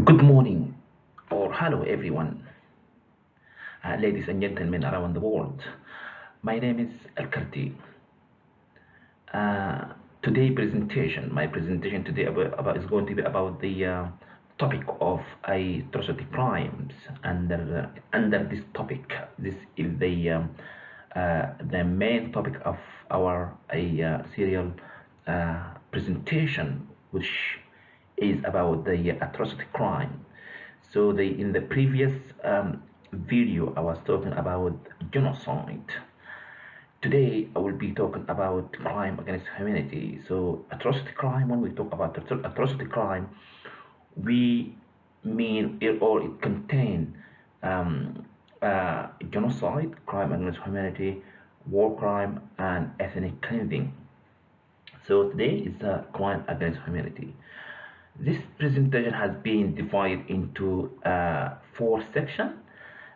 Good morning or hello everyone, ladies and gentlemen around the world. My name is ALKRTY. Uh, my presentation today is going to be about the topic of atrocity crimes. Under this topic, this is the main topic of our serial presentation, which is about the atrocity crime. So in the previous video, I was talking about genocide. Today, I will be talking about crime against humanity. So atrocity crime, when we talk about atrocity crime, we mean it, or it contains genocide, crime against humanity, war crime, and ethnic cleansing. So today is a crime against humanity. This presentation has been divided into four sections.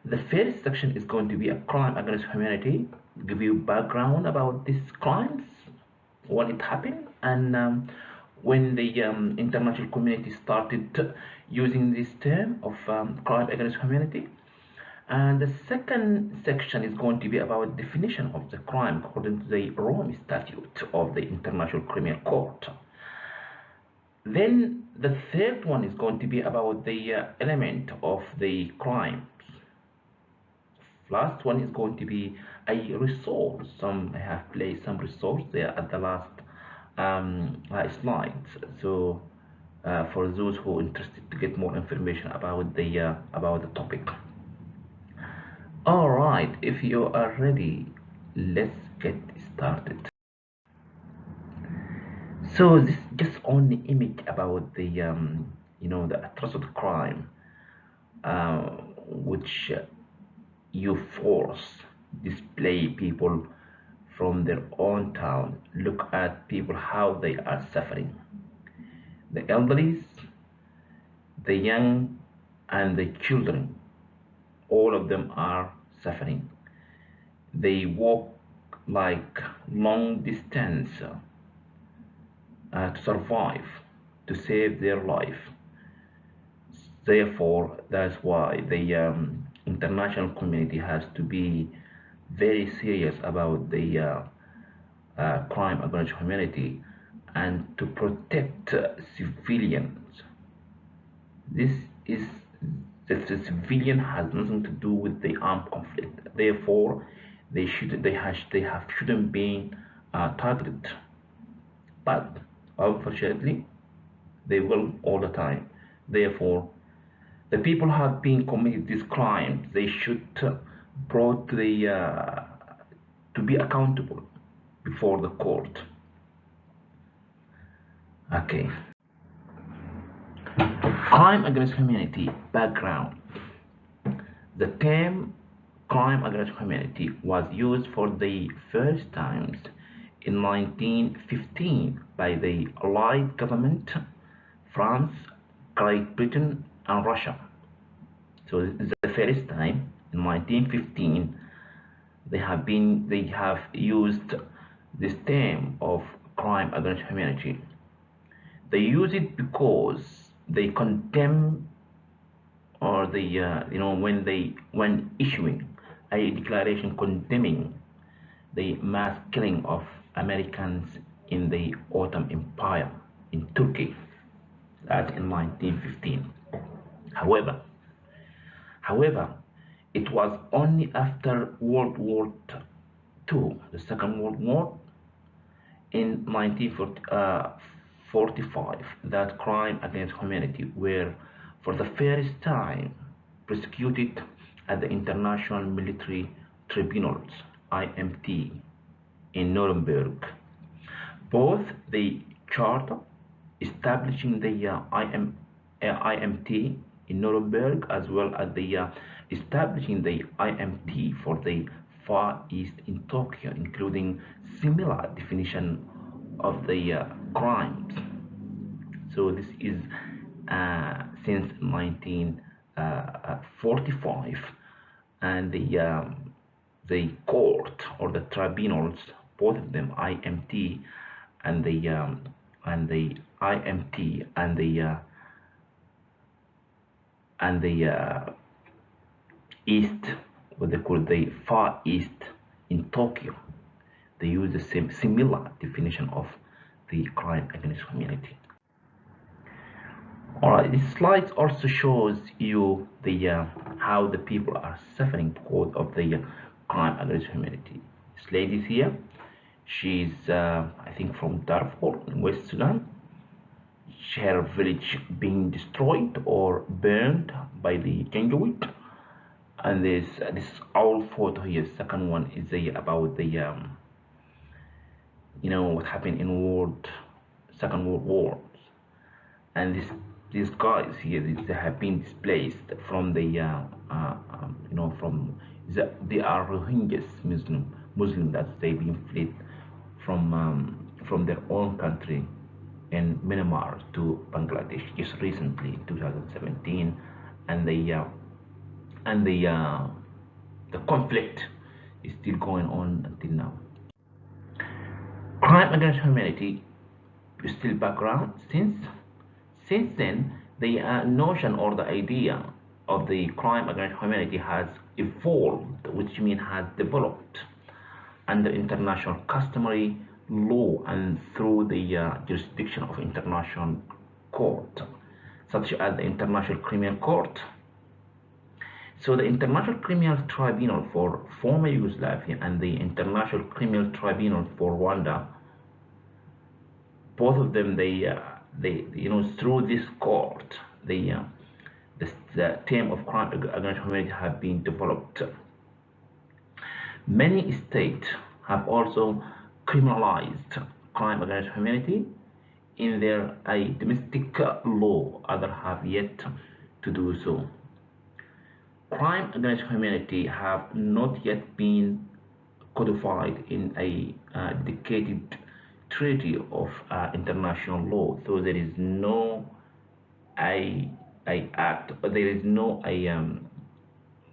The first section is going to be a crime against humanity, give you background about these crimes, when it happened, and when the international community started using this term of crime against humanity. And the second section is going to be about definition of the crime according to the Rome Statute of the International Criminal Court. Then the third one is going to be about the element of the crime. Last one is going to be a resource. I have placed some resource there at the last slides. So for those who are interested to get more information about the topic. All right, if you are ready, let's get started. So this just only image about the the atrocity crime, which you force display people from their own town. Look at people how they are suffering. The elderly, the young, and the children, all of them are suffering. They walk like long distance to survive, to save their life. Therefore, that's why the international community has to be very serious about the crime against humanity and to protect civilians. This is the civilian has nothing to do with the armed conflict. Therefore, shouldn't be targeted. But unfortunately, they will all the time. Therefore, the people who have been committed these crimes, they should brought to be accountable before the court. Okay. Crime against humanity background. The term crime against humanity was used for the first times in 1915 by the Allied government, France, Great Britain, and Russia. So this is the first time in 1915 they have used this term of crime against humanity. They use it because they condemn, or when issuing a declaration condemning the mass killing of Americans in the Ottoman Empire in Turkey, that in 1915. However, it was only after World War II, the Second World War, in 1945, that crime against humanity were for the first time prosecuted at the International Military Tribunals, IMT, in Nuremberg. Both the charter establishing the IMT in Nuremberg, as well as the establishing the IMT for the Far East in Tokyo, including similar definition of the crimes. So this is since 1945, and the court or the tribunals, both of them, IMT and the IMT and the and the East, what they call the Far East in Tokyo. They use the same similar definition of the crime against humanity. Alright, this slide also shows you the how the people are suffering because of the crime against humanity. This lady here, she's I think from Darfur in West Sudan. Her village being destroyed or burned by the Janjaweed. And this old photo here, second one, is about the what happened in Second World War. And these guys here, they have been displaced from the they are Rohingyas Muslim that they've been fled from their own country in Myanmar to Bangladesh just recently in 2017, and the conflict is still going on until now. Crime against humanity is still background since then. The notion or the idea of the crime against humanity has evolved, which means has developed under international customary law and through the jurisdiction of international court, such as the International Criminal Court. So the International Criminal Tribunal for former Yugoslavia and the International Criminal Tribunal for Rwanda, both of them, they through this court, the term of crime against humanity have been developed. Many states have also criminalized crime against humanity in their domestic law. Others have yet to do so. Crime against humanity have not yet been codified in a dedicated treaty of international law. So there is no act, or there is no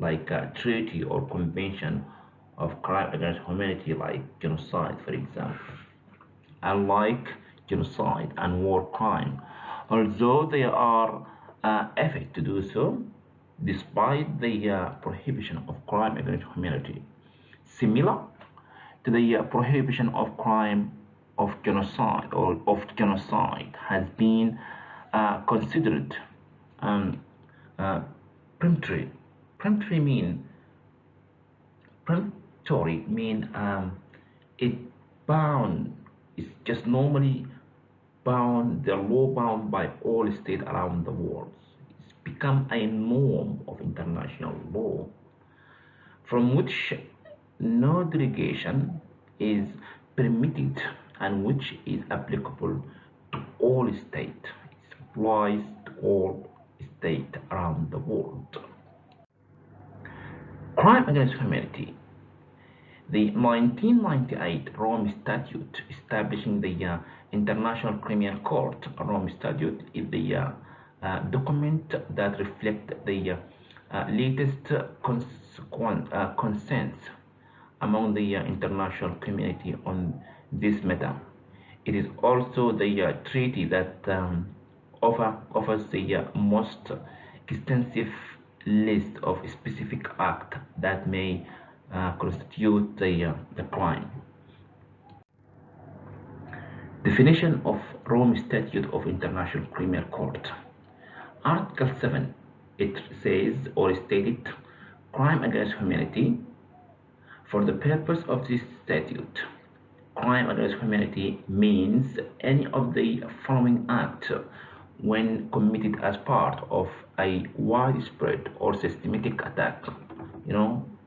like a treaty or convention of crime against humanity like genocide, for example. Unlike genocide and war crime, although there are efforts to do so, despite the prohibition of crime against humanity, similar to the prohibition of crime of genocide or of genocide, has been considered peremptory. Peremptory mean it bound. It's just normally bound. They're law bound by all states around the world. It's become a norm of international law, from which no derogation is permitted and which is applicable to all states. It applies to all states around the world. Crime against humanity. The 1998 Rome Statute establishing the International Criminal Court, Rome Statute, is the document that reflects the latest consensus among the international community on this matter. It is also the treaty that offers the most extensive list of specific acts that may constitute the crime. Definition of Rome Statute of International Criminal Court. Article 7, it says or stated, crime against humanity. For the purpose of this statute, crime against humanity means any of the following acts when committed as part of a widespread or systematic attack.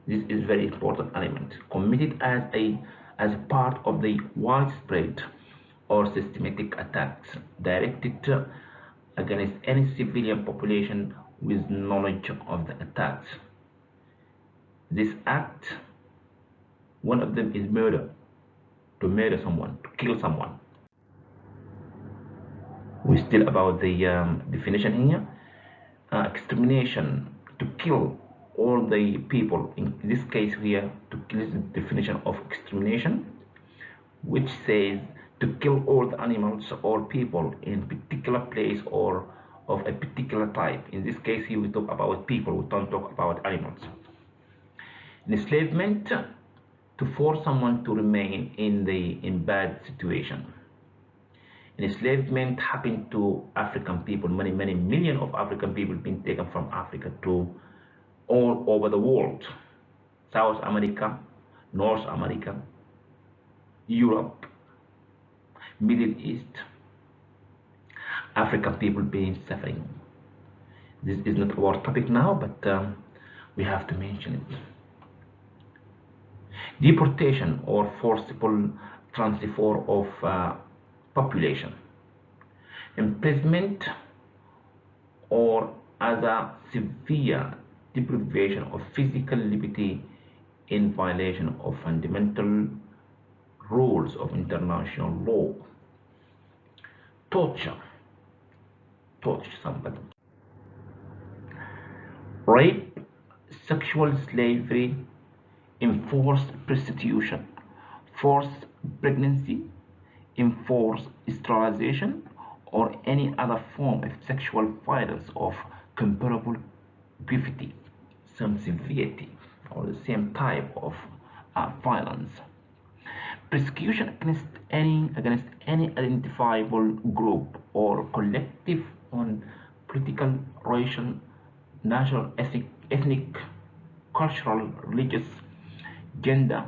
This is very important element. Committed as part of the widespread or systematic attacks directed against any civilian population with knowledge of the attacks. This act, one of them is murder, to murder someone, to kill someone. We're still about the definition here. Extermination, to kill all the people. In this case here, to kill is the definition of extermination, which says to kill all the animals or people in particular place or of a particular type. In this case here we talk about people, we don't talk about animals. Enslavement, to force someone to remain in bad situation. Enslavement happened to African people. Many million of African people being taken from Africa to all over the world. South America, North America, Europe, Middle East. African people being suffering. This is not our topic now, but we have to mention it. Deportation or forcible transfer of population. Imprisonment or other severe deprivation of physical liberty in violation of fundamental rules of international law. Torture somebody. Rape, sexual slavery, enforced prostitution, forced pregnancy, enforced sterilization, or any other form of sexual violence of comparable gravity, some severity, or the same type of violence. Persecution against any identifiable group or collective on political, racial, national, ethnic, cultural, religious, gender,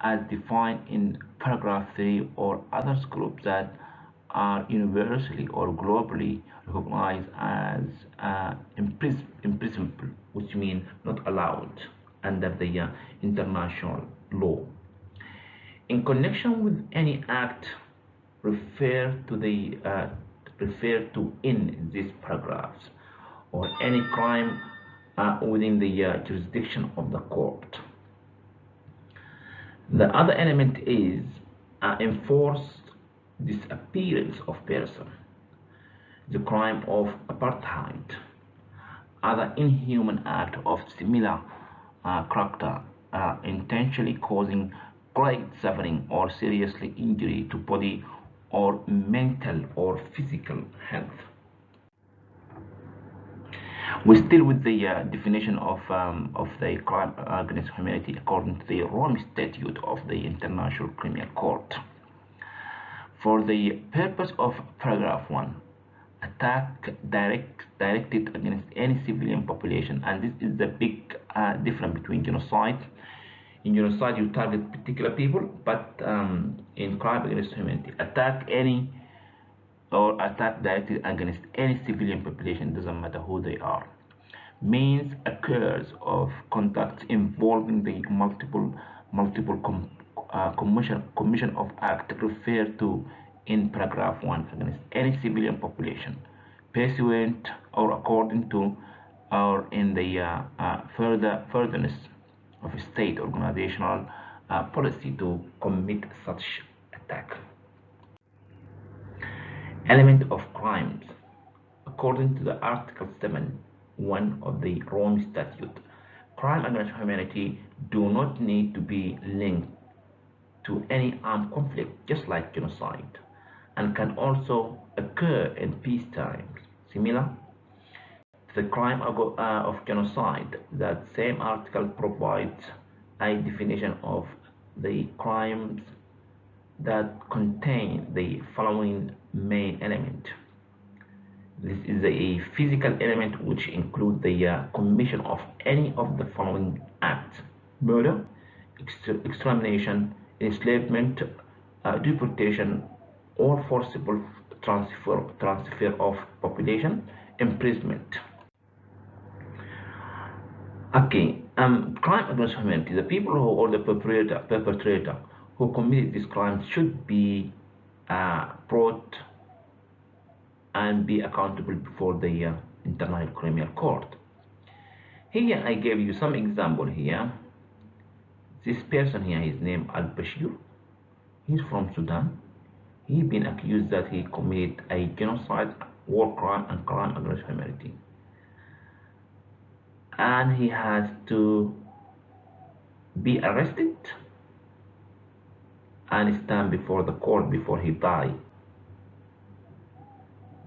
as defined in paragraph 3, or other groups that are universally or globally recognized as imprisonable, which means not allowed under the international law. In connection with any act referred to in these paragraphs, or any crime within the jurisdiction of the court. The other element is enforced disappearance of person, the crime of apartheid, other inhuman act of similar character, intentionally causing great suffering or seriously injury to body or mental or physical health. We're still with the definition of the crime against humanity according to the Rome Statute of the International Criminal Court. For the purpose of paragraph 1, attack directed against any civilian population, and this is the big difference between genocide. In genocide, you target particular people, but in crime against humanity, attack directed against any civilian population, doesn't matter who they are, means occurs of conduct involving the multiple commission of act referred to in paragraph 1 against any civilian population, pursuant or according to or in the furtherance of a state organizational policy to commit such attack. Element of crimes. According to the Article 7(1) of the Rome Statute, crime against humanity do not need to be linked to any armed conflict, just like genocide, and can also occur in peacetime, similar to the crime of genocide. That same article provides a definition of the crimes that contain the following main element. This is a physical element which includes the commission of any of the following acts: murder, extermination, enslavement, deportation, or forcible transfer of population, imprisonment. Okay, crime against humanity. The people who, or the perpetrator who committed this crime should be brought and be accountable before the International Criminal Court. Here I gave you some example here. This person here is named Al-Bashir. He's from Sudan. He's been accused that he committed a genocide, war crime, and crime against humanity. And he has to be arrested and stand before the court before he died.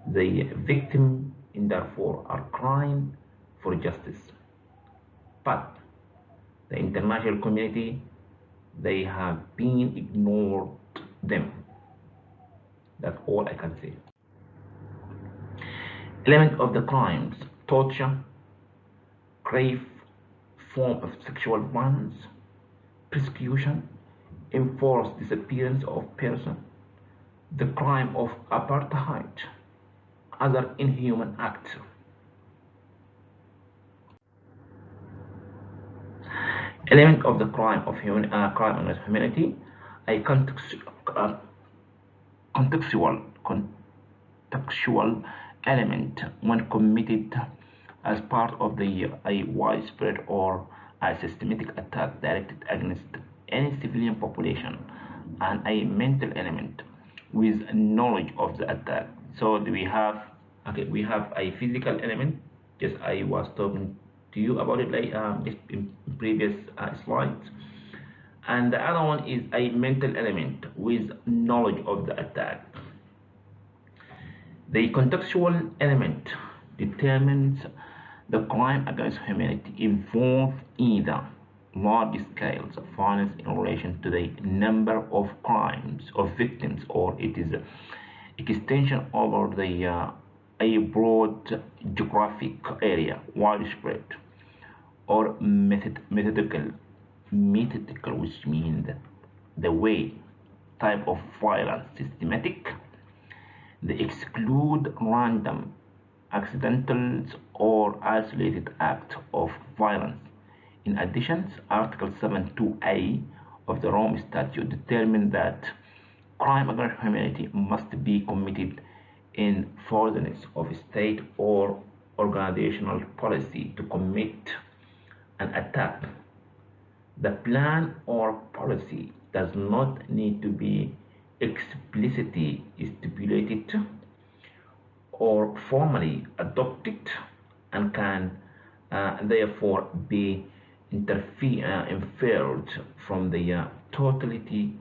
The victim in Darfur are crying for justice. But the international community, they have been ignored them. That's all I can say. Element of the crimes: torture, grave form of sexual violence, persecution, enforced disappearance of person, the crime of apartheid, other inhuman acts. Element of the crime of crime against humanity: a uh, contextual contextual element when committed as part of a widespread or a systematic attack directed against any civilian population, and a mental element with knowledge of the attack. So do we have, okay, we have a physical element, just I was talking to you about it like just in previous slides, and the other one is a mental element with knowledge of the attack. The contextual element determines the crime against humanity involves either large scales of violence in relation to the number of crimes of victims, or it is extension over a broad geographic area, widespread, or methodical, which means the way, type of violence, systematic. They exclude random, accidental, or isolated acts of violence. In addition, Article 7.2a of the Rome Statute determines that crime against humanity must be committed in furtherance of state or organizational policy to commit an attack. The plan or policy does not need to be explicitly stipulated or formally adopted, and can therefore be inferred from the totality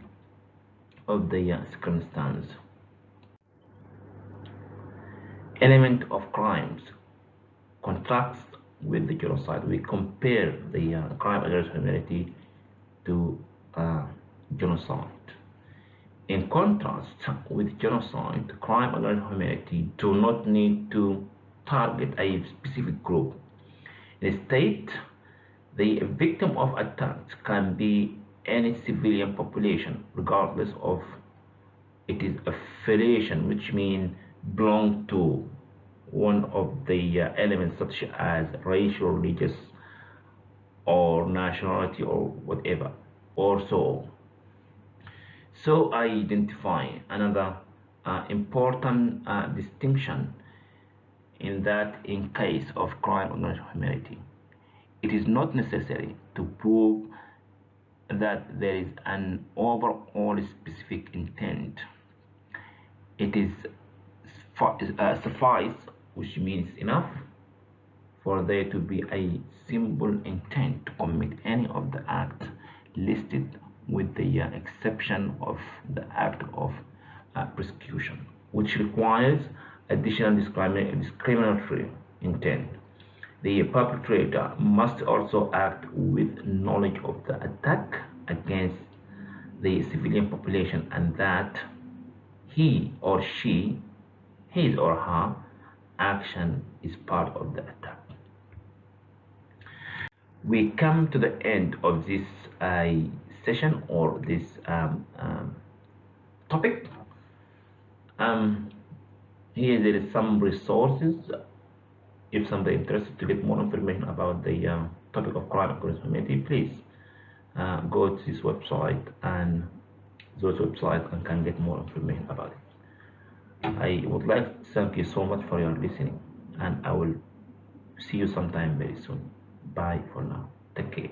of the circumstance. Element of crimes contrasts with the genocide. We compare the crime against humanity to genocide. In contrast with genocide, crime against humanity do not need to target a specific group. Instead, the victim of attacks can be any civilian population, regardless of its affiliation, which means belong to one of the elements such as race or religious or nationality or whatever, or so. So I identify another important distinction, in that in case of crime against humanity, it is not necessary to prove that there is an overall specific intent. It is suffice, which means enough, for there to be a simple intent to commit any of the acts listed, with the exception of the act of persecution, which requires additional discriminatory intent. The perpetrator must also act with knowledge of the attack against the civilian population, and that he or she, his or her action is part of the attack. We come to the end of this session, or this topic. Um, Here there is some resources. If somebody interested to get more information about the topic of crime against humanity, please go to this website, and those websites can get more information about it. I would like to thank you so much for your listening, and I will see you sometime very soon. Bye for now. Take care.